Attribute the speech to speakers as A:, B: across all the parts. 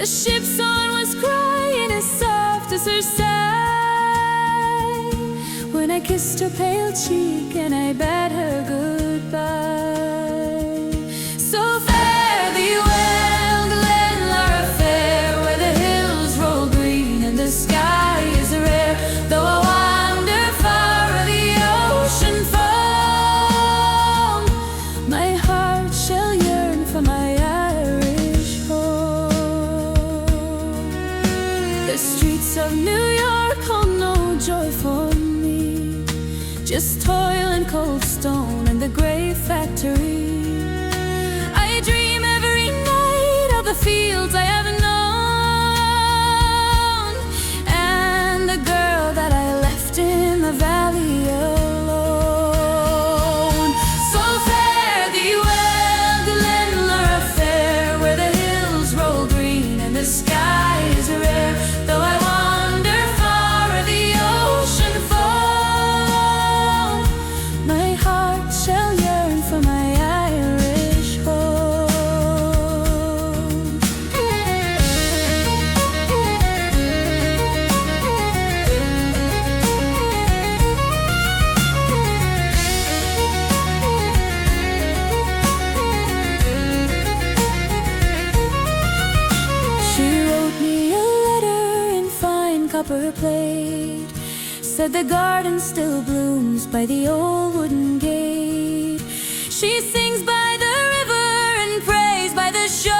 A: The ship's song was crying as soft as her sigh, when I kissed her pale cheek and I bade her goodbye. So fare thee well, Glenlara fair, where the hills roll green and the sky is rare. Though I wander far of the ocean foam, my heart shall yearn for my Irish home. The streets of New York hold no joy for me, just toil and cold stone and the grey factory. I dream every night of the fields I have known, and the girl that I left in the valley alone. So fare thee well, Glenlara fair, where the hills roll green and the sky is rare. Though I wander far of the ocean foam, my heart shall yearn for my Irish home. She wrote me a letter in fine copper plate, said the garden still blooms by the old wooden gate. She sings by the river and prays by the shore,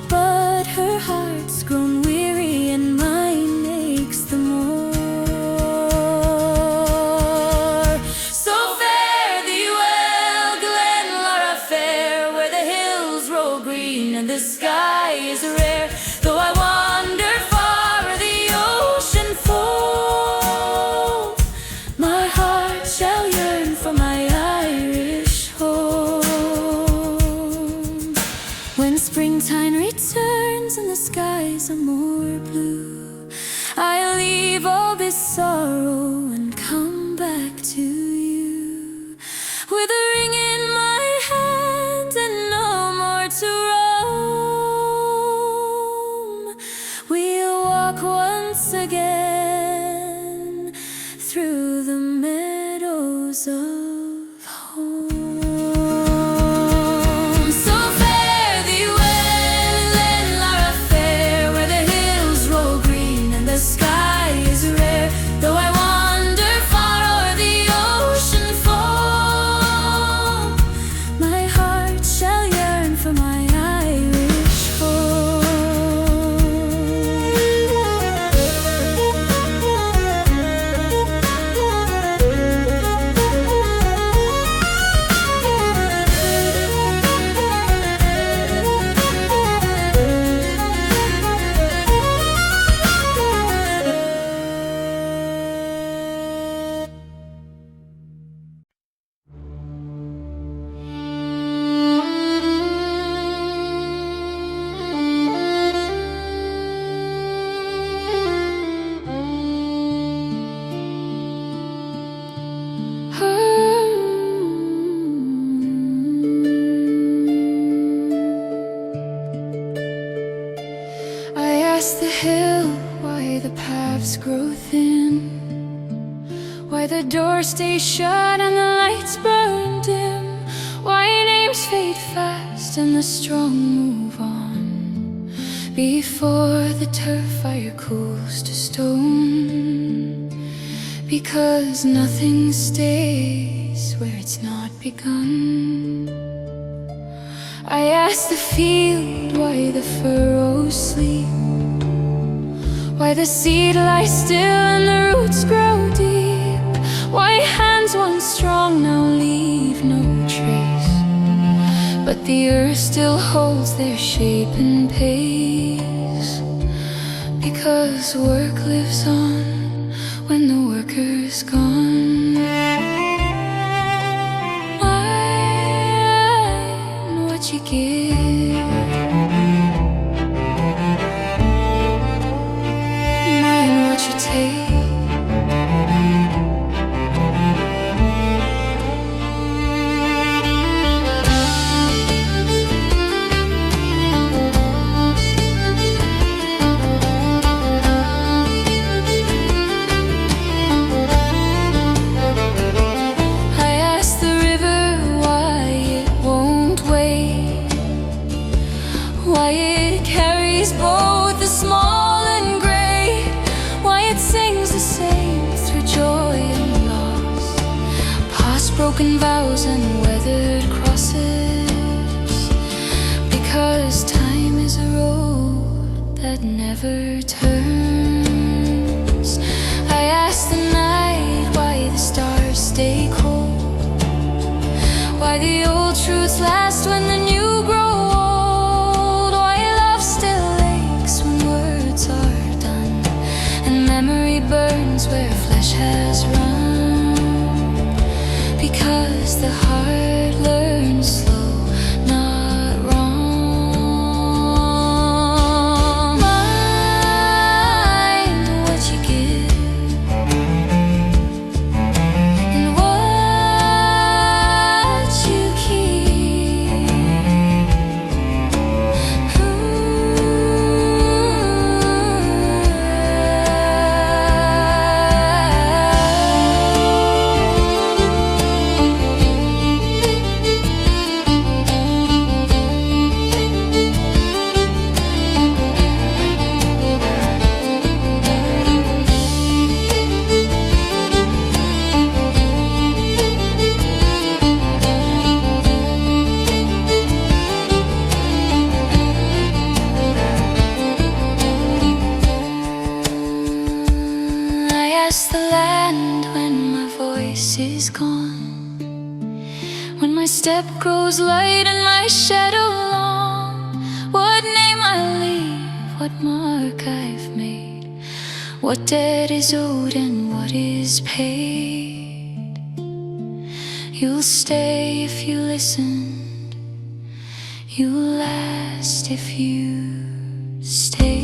A: but her heart's grown weary and mine aches the more. So fare thee well, Glenlara fair, where the hills roll green and the sky is rare. Though I wander far of the ocean foam, my heart shall yearn for my Irish home. When springtime returns and the skies are more blue, I'll leave all this sorrow and come back to you, with a ring in my hand and no more to roam. We'll walk once again through the meadows of home. So fare thee well, Glenlara fair, where the hills roll green and the sky is rare. Though I wander far o'er the ocean foam, my heart shall yearn for my Irish I asked the hill why the paths grow thin, why the doors stay shut and the lights burn dim, why names fade fast and the strong move on before the turf fire cools to stone. Because nothing stays where it's not begun. I asked the field why the furrows sleep, why the seed lies still and the roots grow deep, why hands once strong now leave no trace, but the earth still holds their shape and pace. Because work lives on when the worker's gone. I'm what you give, mine what you take. broken vows and weathered crosses, because time is a road that never turns. I ask the night why the stars stay cold, why the old truths last when the new grow old, why love still aches when words are done and memory burns where flesh has run, because the heart learns slow, not wrong. Mind what you give and what you keep. I ask the land when my voice is gone, when my step grows light and my shadow long, what name I leave, what mark I've made, what debt is owed and what is paid. You'll stay if you listened, you'll last if you stay.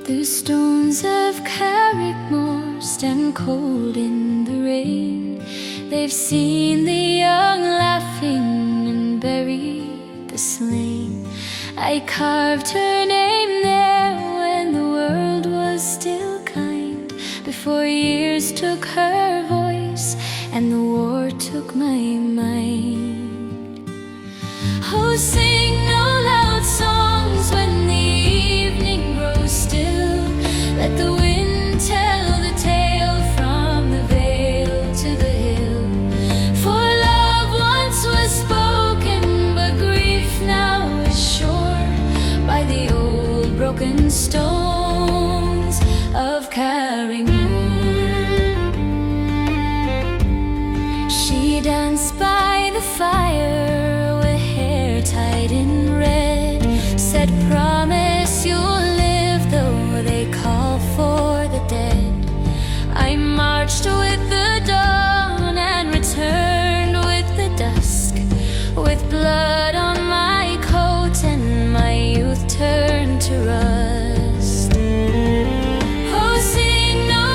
A: The stones of Carrigmore stand cold in the rain. They've seen the young laughing and buried the slain. I carved her name there when the world was still kind, before years took her voice and the war took my mind. Oh, sing no loud songs when the evening grows still. Let the wind tell the tale from the vale to the hill. For love once was spoken, but grief now is sure by the old broken stones of Carrigmore. She danced by the fire with hair tied in red, said, promise you'll live though they call for the dead. I marched with the dawn and returned with the dusk, with blood on my coat and my youth turned to rust. Oh, sing no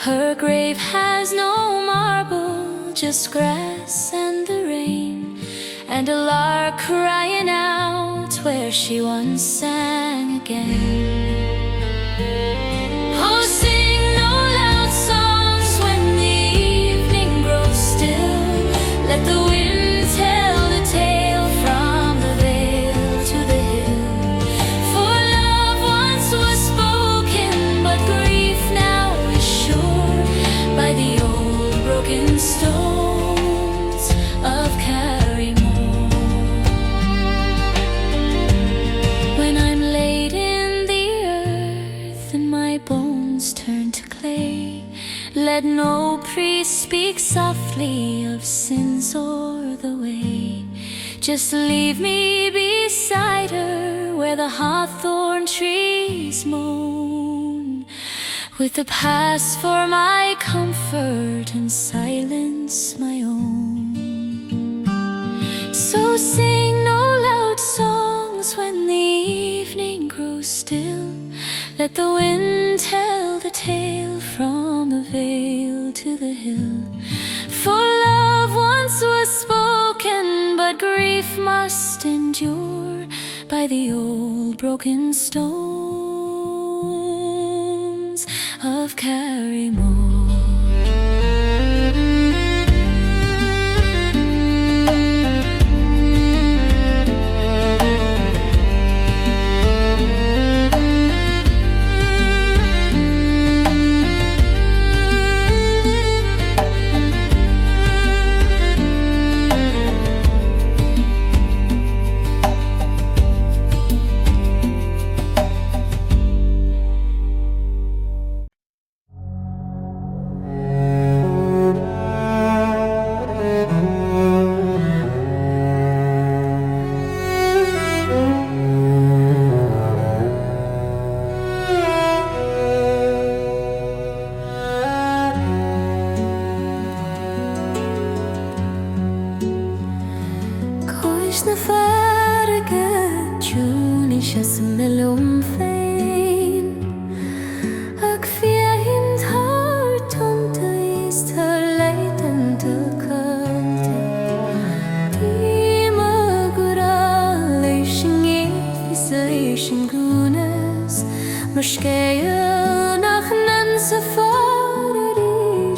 A: Her grave has no marble, just grass and the rain, and a lark crying out where she once sang again. Oh, sing no loud songs when the evening grows still. Let the wind tell the tale from the vale to the hill. For love once was spoken, but grief now is sure by the old broken stones of Carrigmore. When I'm laid in the earth and my bones turn to clay, let no priest speak softly of sins or the way. Just leave me beside her where the hawthorn trees moan, with the past for my comfort and silence my own. So sing no loud songs when the evening grows still. Let the wind tell the tale from the vale to the hill. For love once was spoken, but grief must endure by the old broken stones of Carrigmore. Cois na Farraige, Ciúine sheas milum féin, ag fiahin tar tonta is tar leitan ta canta. Bíma gura leishin is leishin gunas, mar scéal nach nan sa Farraige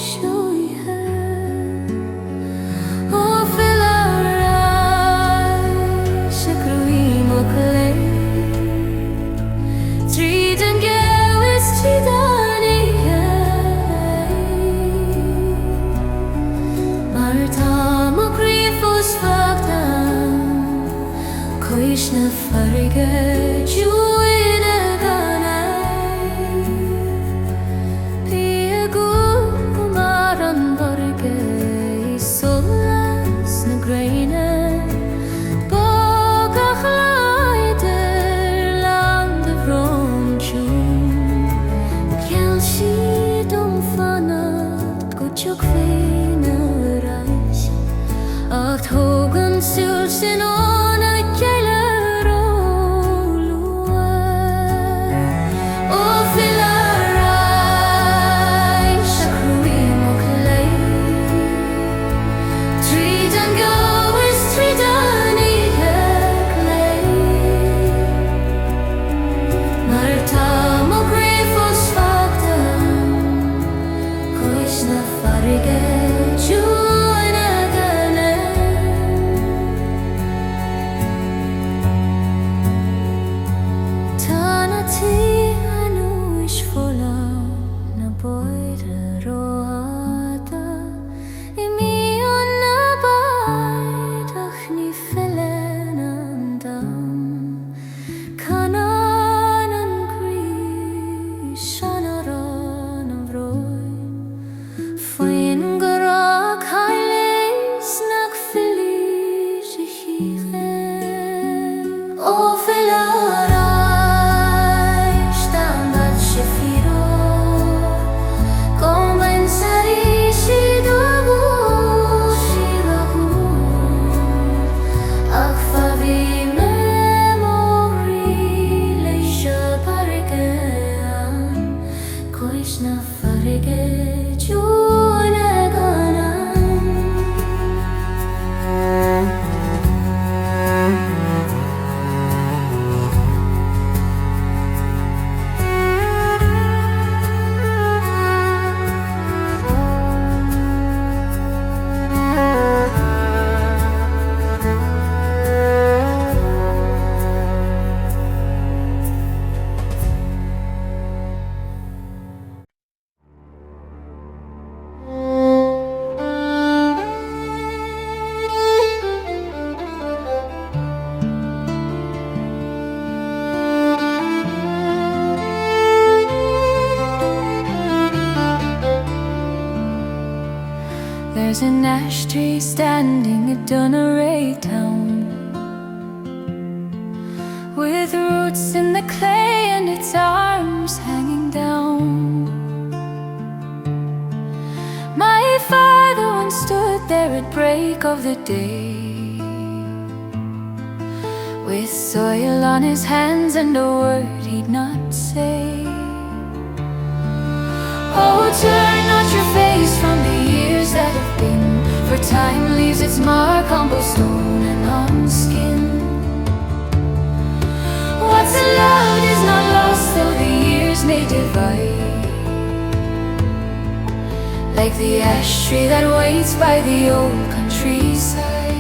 A: Ciúine. Oh, Farraige, Tríd an gceall is tríd an ihe, mar tá mo gríomhos fachtam, Cois na Farraige Ciúine gan éiv. Bhí a gúil mar an Farraige is solas na Gréine, bogach leidir land a bhrónsiún. Ceall siad dom fanad go teach féin a reis, ach tógan súil sin ón a chéile rólua. Oh, Farraige, a cruímach lei, tríd an gceall is tríd an ihe clé, mar tá mo gríomhos fachtam, Cois na Farraige Ciúine gan éiv. na Farraige Ciúine gana. There's an ash tree standing at Dunarraidh town, with roots in the clay and its arms hanging down. My father once stood there at break of the day, with soil on his hands and a word he'd not say. Oh, turn not your face from the years that have been, for time leaves its mark on both stone and on skin. What's allowed is not lost, though the years may divide, like the ash tree that waits by the old countryside.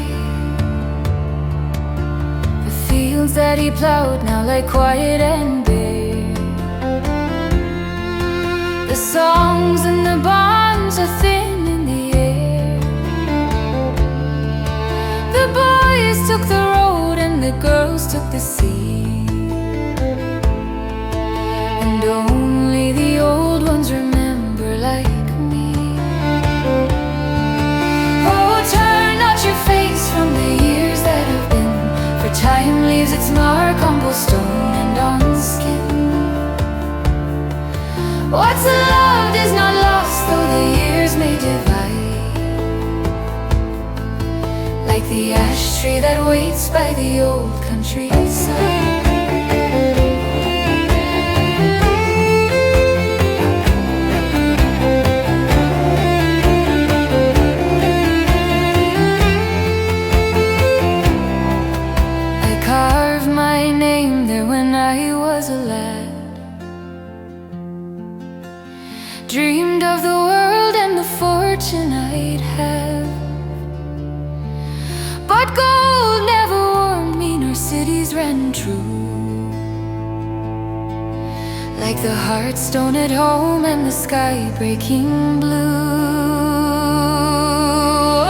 A: The fields that he plowed now lie quiet and bare, the songs and the bonds are thin in the air. The boys took the road and the girls took the sea, and only the old ones remember like me. Oh, turn not your face from the years that have been, for time leaves its mark on both stone and on skin. What's loved is not lost, though the years may divide, like the ash tree that waits by the old countryside. I carved my name there when I was a lad, dreamed of the world and the fortune I'd have, but gold never warmed me nor cities ran true, like the heartstone at home and the sky breaking blue.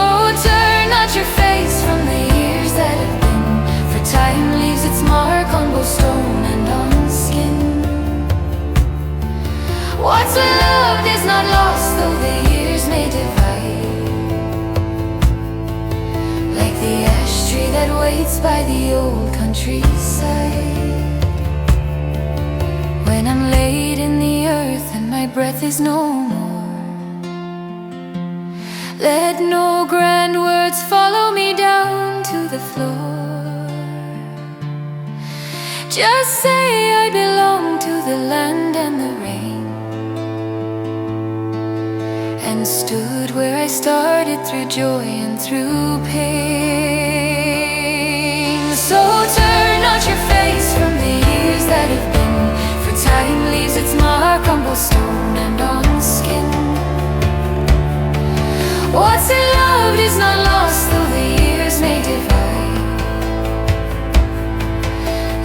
A: Oh, turn not your face from the years that have been, for time leaves its mark on both stone and on skin. What's loved is not lost, though the years may divide, like the ash tree that waits by the old countryside. When I'm laid in the earth and my breath is no more, let no grand words follow me down to the floor. Just say I belong to the land and the rain, and stood where I started through joy and through pain. So turn not your face from the years that have been, for time leaves its mark on both stone and on skin. What's loved is not lost, though the years may divide,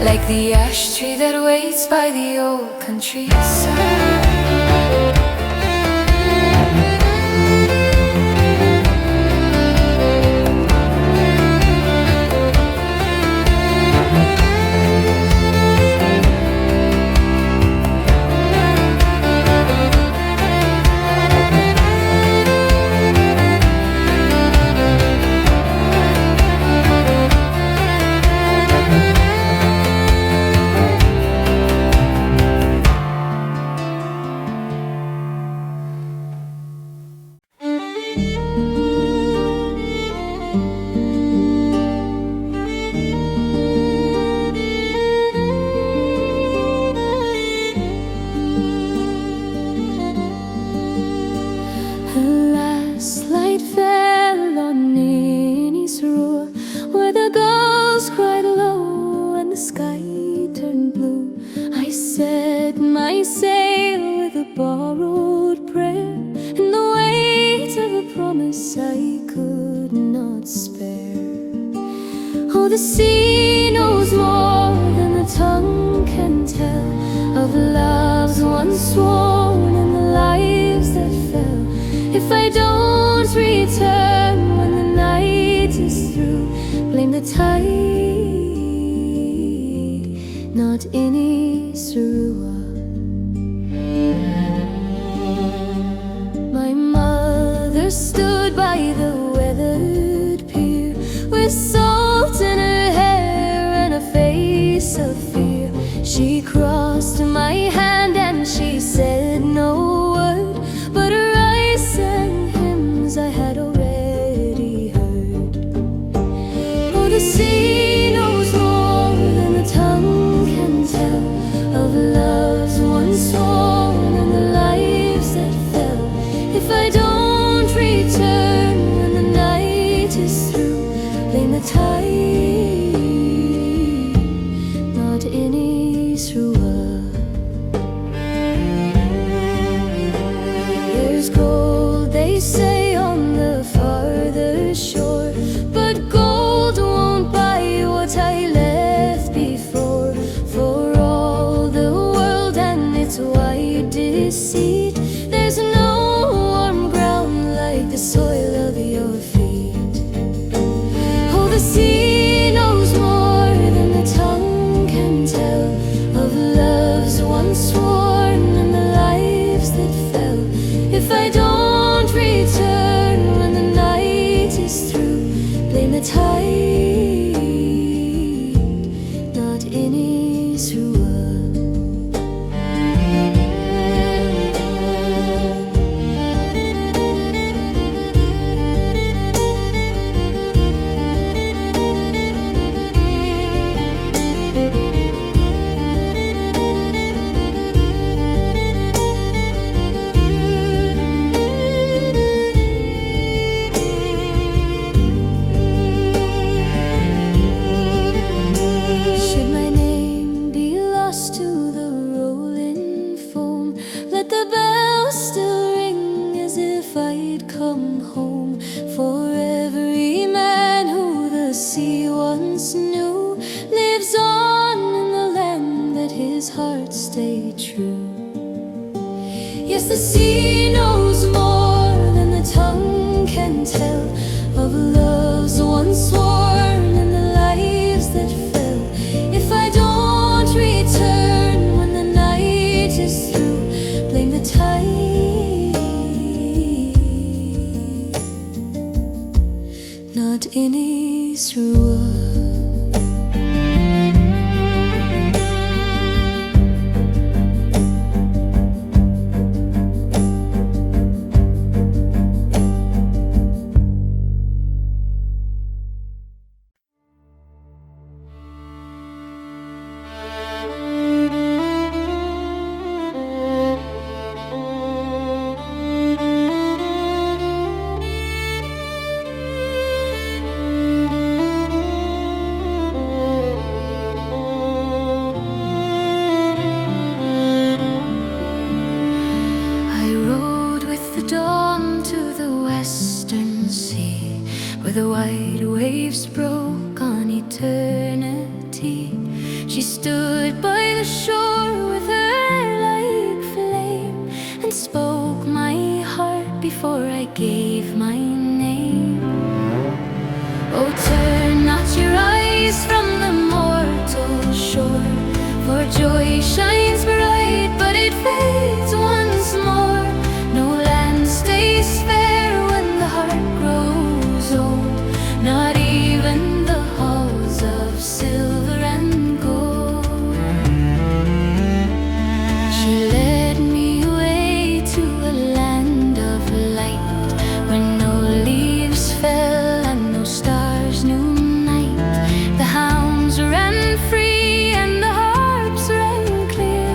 A: like the ash tree that waits by the old countryside. gold, they say, on the farther shore, but gold won't buy what I left before. For all the world and its wide deceit, there's no warm ground like the soil of your feet. Oh, the sea knows more than the tongue can tell of loves once sworn and the lives that fell. If I don't return when the night is through, blame the tide, not any through. Yes, the sea knows more than the tongue can tell of loves once sworn and the lives that fell. If I don't return when the night is through, blame the tide, not any through. The wide waves broke on eternity. She stood by the shore with her like flame and spoke my heart before I gave my name. Oh, turn not your eyes from the mortal shore, for joy shines bright, but it fades once more. No land stays fair when the heart grows old, not even the halls of silver and gold. She led me away to a land of light, where no leaves fell and no stars knew night. The hounds ran free and the harps rang clear,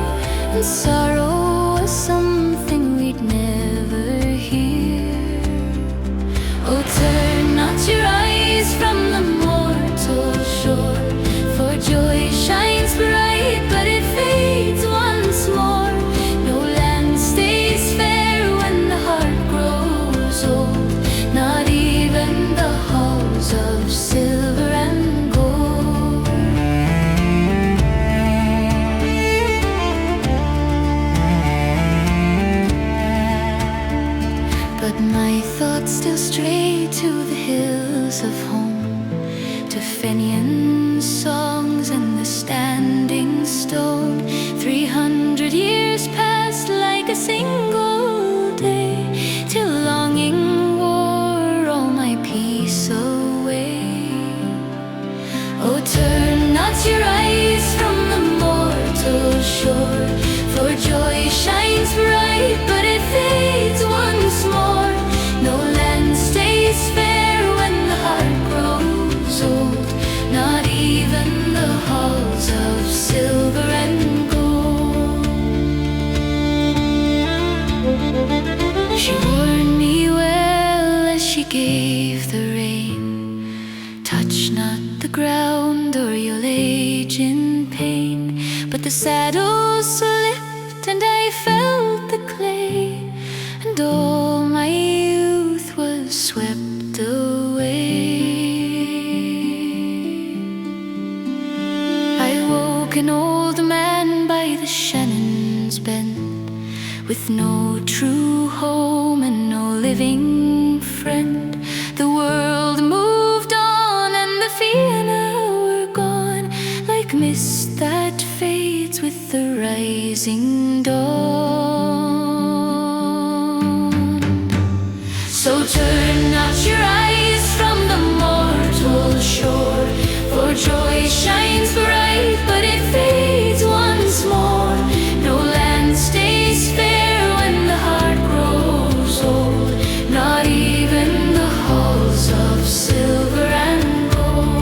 A: and sorrow was something we'd never hear. Oh, turn not your eyes from the mortal shore, for joy shines bright, but it fades once more. No land stays fair when the heart grows old, not even the halls of silver and gold. But my thoughts still stray to the hills of home, to Fenian songs and the standing stone. 300 years passed like a single day, till longing wore all my peace away. Oh, turn not your eyes from the mortal shore, for joy shines bright, but it fades once more. No land stays fair when the heart grows old, not even the halls of silver and gold. She warned me well as she gave the rein, touch not the ground or you'll age in pain. But the saddle slipped and I felt the clay, and all true home and no living friend. The world moved on and the Fianna were gone, like mist that fades with the rising dawn. So turn not your eyes from the mortal shore, for joy shines bright, but it fades once more. No land stays fair when the heart grows old, not even the halls of silver and gold.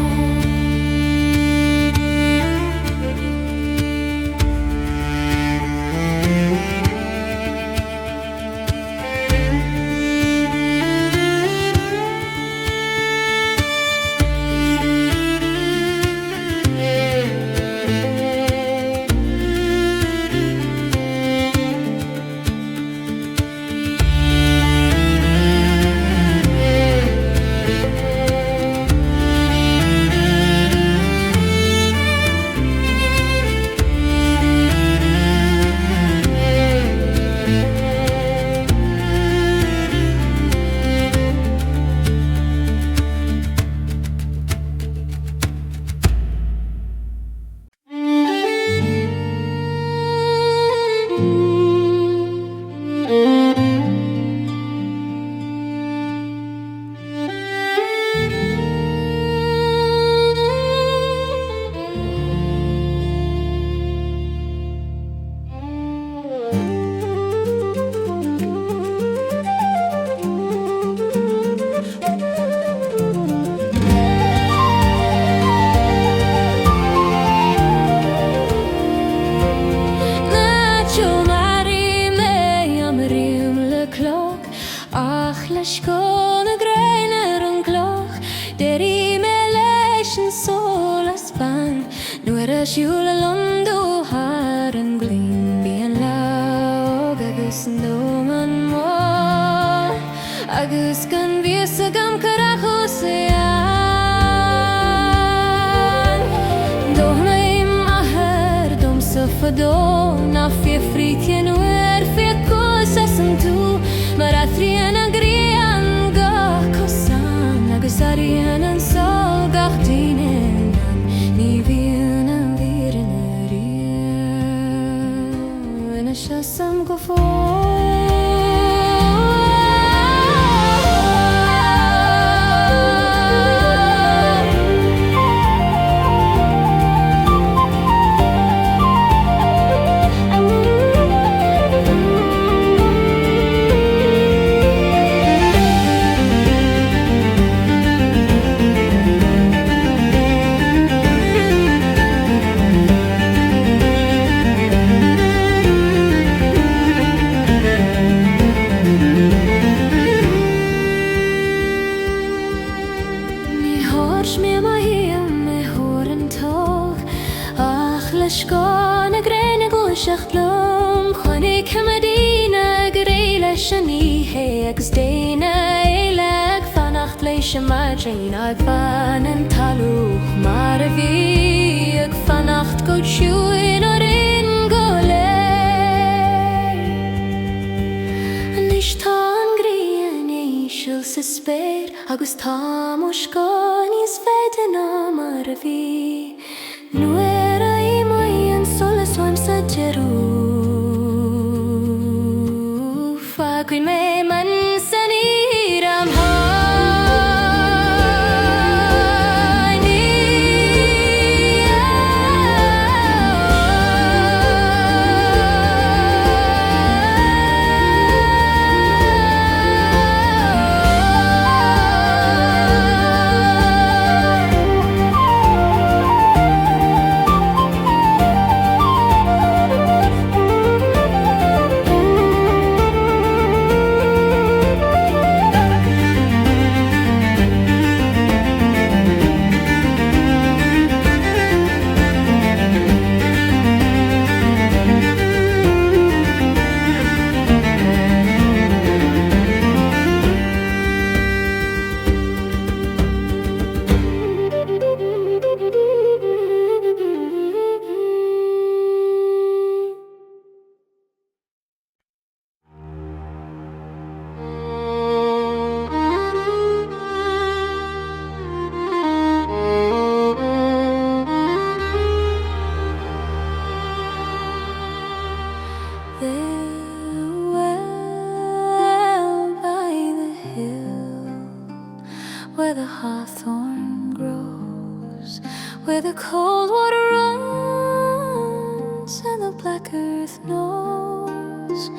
A: the cold water runs and the black earth knows.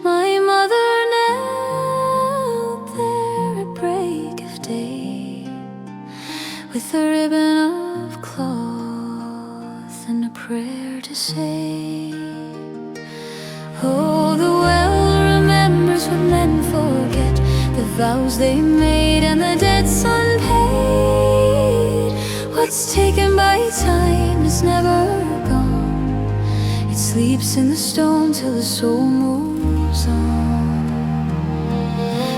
A: My mother knelt there at break of day, with a ribbon of cloth and a prayer to say. Oh, the well remembers what men forget, the vows they made and the debts unpaid. What's taken by time is never gone. It sleeps in the stone till the soul moves on.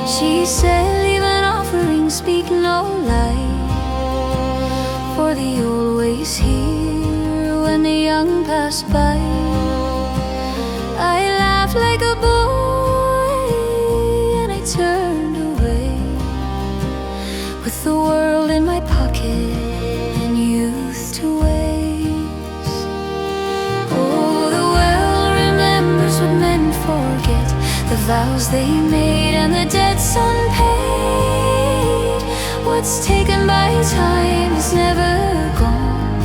A: She said, leave an offering, speak no lie, for the old ways here when the young pass by. I laughed like a boy and I turned away, with the world in my pocket and youth to waste. Oh, the well remembers what men forget, the vows they made and the debts unpaid. What's taken by time is never gone.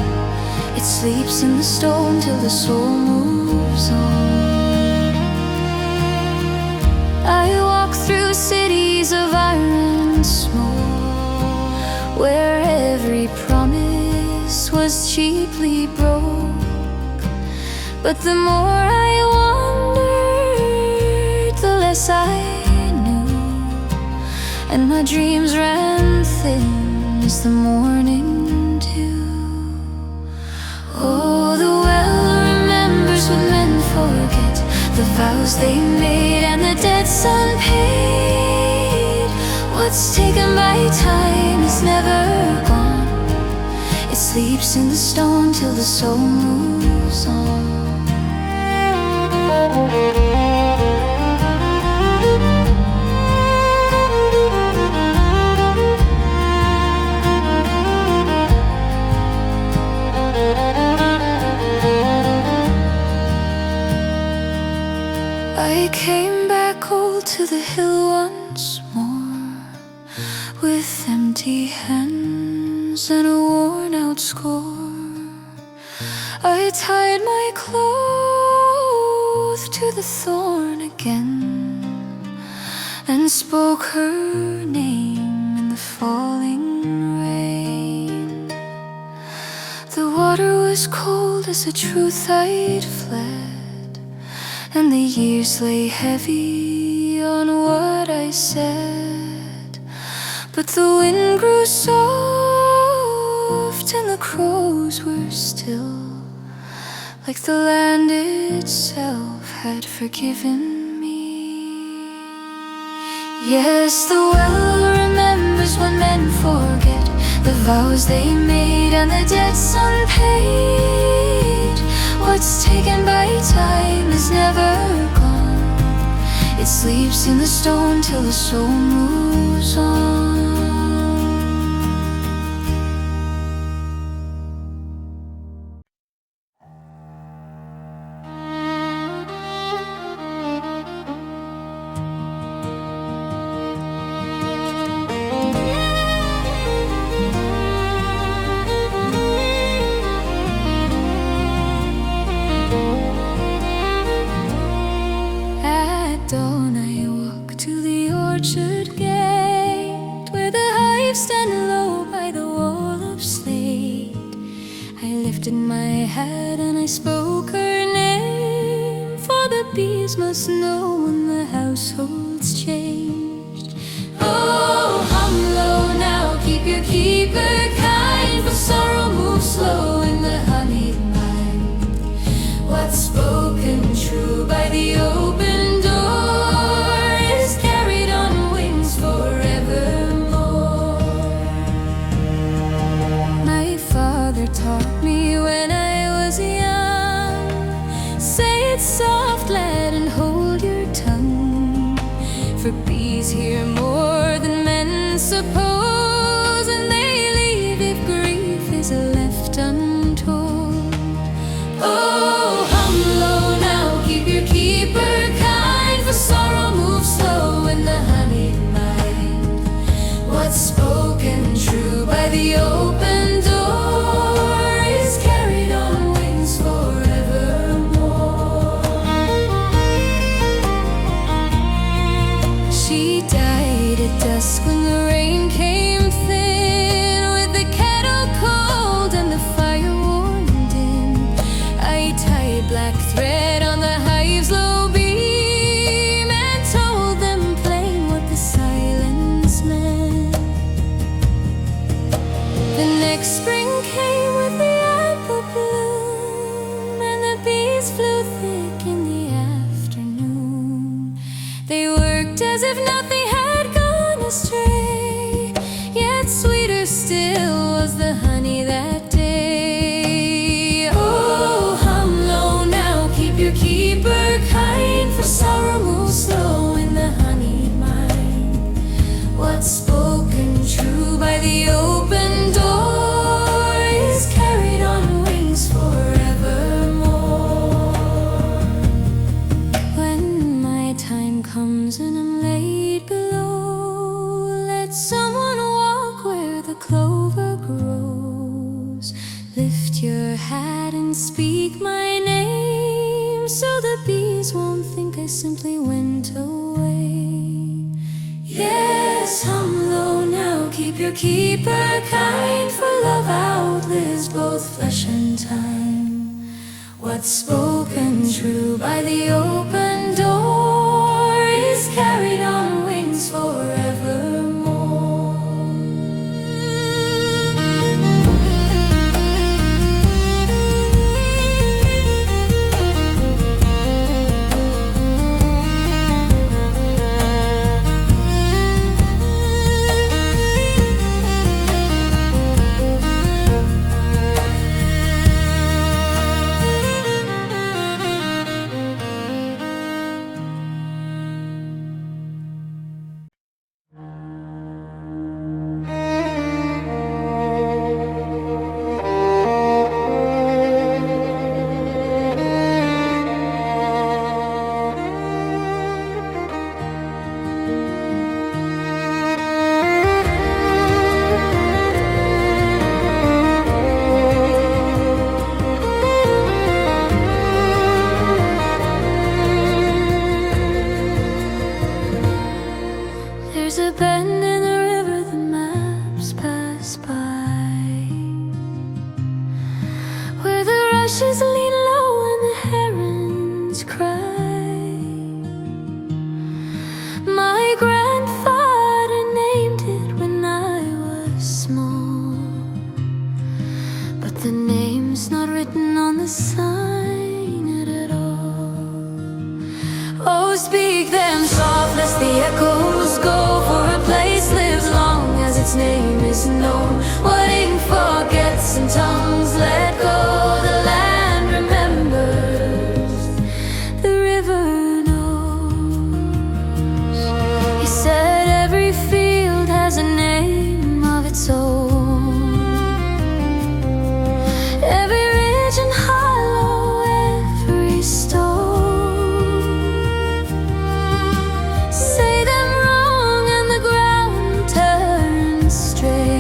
A: It sleeps in the stone till the soul moves on. I walk through cities of iron and smoke, where every promise was cheaply broke. But the more I wandered, the less I knew, and my dreams ran thin as the morning dew. Oh, the well remembers what men forget, the vows they made and the debts unpaid. What's taken by time is never gone. It sleeps in the stone till the soul moves on. I came back old to the hill once more, with empty hands and a worn out score. I tied my cloth to the thorn again, and spoke her name in the falling rain. The water was cold as the truth I'd fled, and the years lay heavy on what I said. But the wind grew soft and the crows were still, like the land itself had forgiven me. Yes, the well remembers what men forget, the vows they made and the debts unpaid. What's taken by time is never gone. It sleeps in the stone till the soul moves on. Bees must know when the household's changed. Oh, hum low now, keep your keeper kind, for sorrow moves slow in the honeyed mind. What's spoken true by the open door is carried on wings forevermore. My father taught me when I was young, say it soft, lad, and hold your tongue, for bees hear more than men suppose, and they leave if grief is left untold. Oh, hum low now, keep your keeper kind, for sorrow moves slow in the honeyed mind. What's spoken true by the open door as if nothing had gone astray. Yet sweeter still was the honey that day. Oh, hum low now, keep your keeper kind, for sorrow moves slow in the honey mine. What's spoken true by the open door is carried on wings forevermore. When my time comes and I'm laid below, let someone walk where the clover grows. Lift your hat and speak my name, so the bees won't think I simply went away. Yes, hum low now, keep your keeper kind, for love outlives both flesh and time. What's spoken true by the open door is carried on wings forevermore. There's a bend in the river the maps pass by, where the rushes lean low and the herons cry. My grandfather named it when I was small, but the name's not written on the sign at all. Oh, speak them soft lest the echoes go, for a place lives long as its name is known. What ink forgets and tongues let go, the land remembers, the river knows. He said every field has a name of its own, every ridge and hollow, every stone. Say them wrong and the ground turns strange.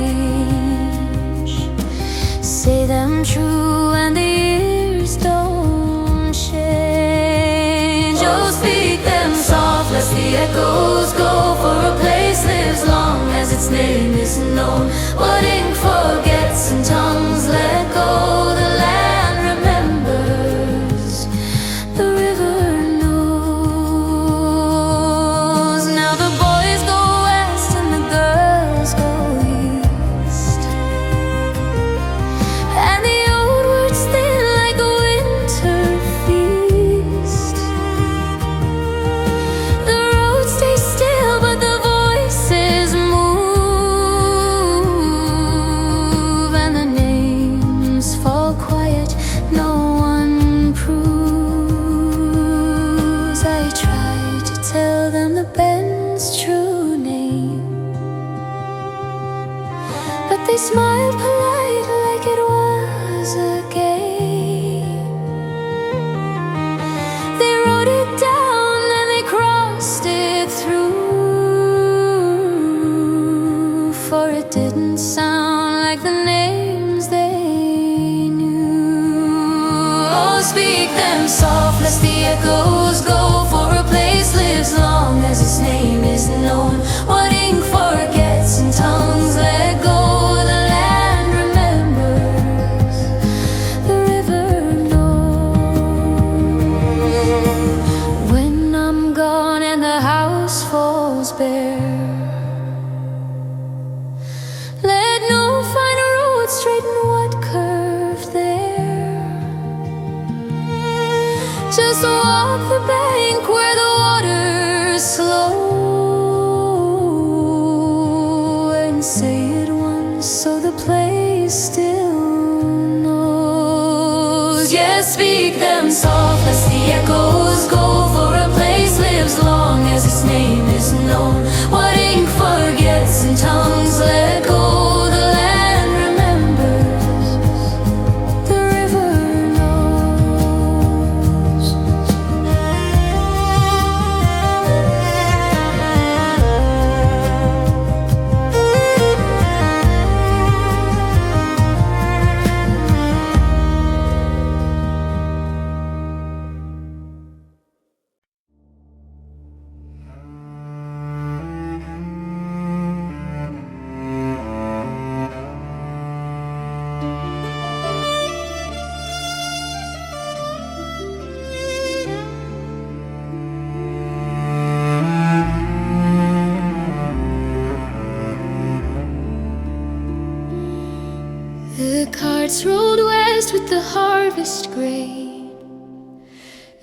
A: Say them true and the years don't change. Oh, speak them soft lest the echoes go, for a place lives long as its name is known. What ink forgets and tongues let go, the land remembers, the river knows. Now the boys go west and the girls go east, and the old words thin like a winter feast. The roads stay still but the voices move, and the names fall quiet, no one proves. I tried to tell them the Ben's true name, but they smiled polite like it was a game. They wrote it down and they crossed it through, for it didn't sound like the names they knew. Oh, speak them soft lest the echoes go, for a place lives long as its name is known. What ink forgets and tongues let go, the land remembers, the river knows. When I'm gone and the house falls bare, let no fine road straighten what curved there. Just walk the bank where the water slows. still knows. Yes, speak them soft, lest the echoes go, for a place lives long as its name is known. What ink forgets and tongues let go, the land remembers, the river knows. The carts rolled west with the harvest grain.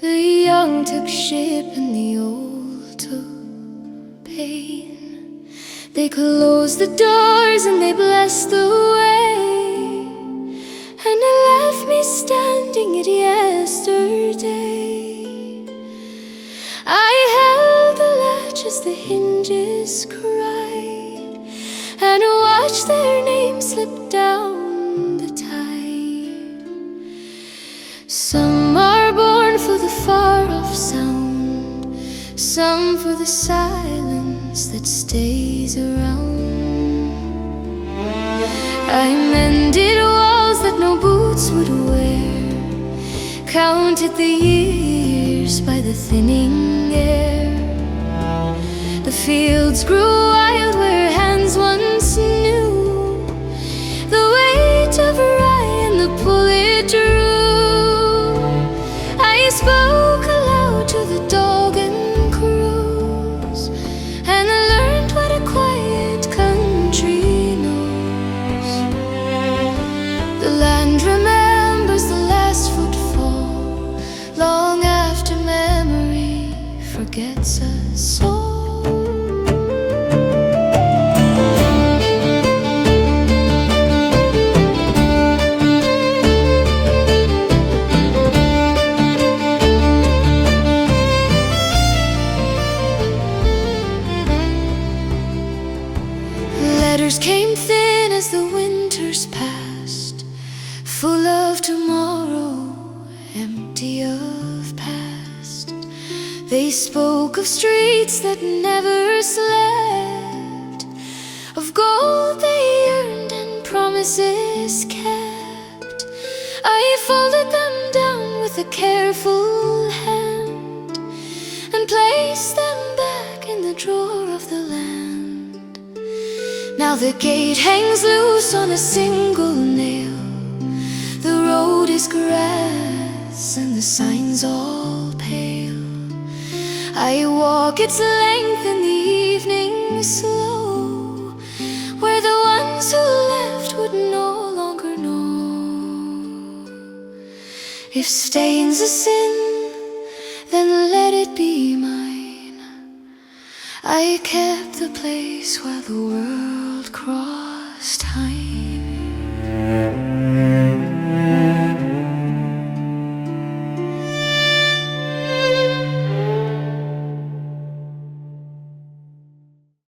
A: The young took ship and the old took pain. They closed the doors and they blessed the way, and it left me standing at yesterday. I held the latch as the hinges cried, and watched their names slip down the tide. Some are born for the far-off sound, some for the silence that stays around. I mended walls that no boots would wear, counted the years by the thinning air. The fields grew wild where hands once knew the weight of rye and the pull it drew. I spoke aloud to the dog and crows, and I learned what a quiet country knows. The land remembers the last footfall, long after memory forgets us all. Letters came thin as the winters passed, full of tomorrow, empty of past. They spoke of streets that never slept, of gold they earned and promises kept. I folded them down with a careful hand, and placed them back in the drawer of the land. Now the gate hangs loose on a single nail, the road is grass and the signs all pale. I walk its length in the evening slow, where the ones who left would no longer know. If stain's a sin, then let it be mine. I kept the place while the world crossed time.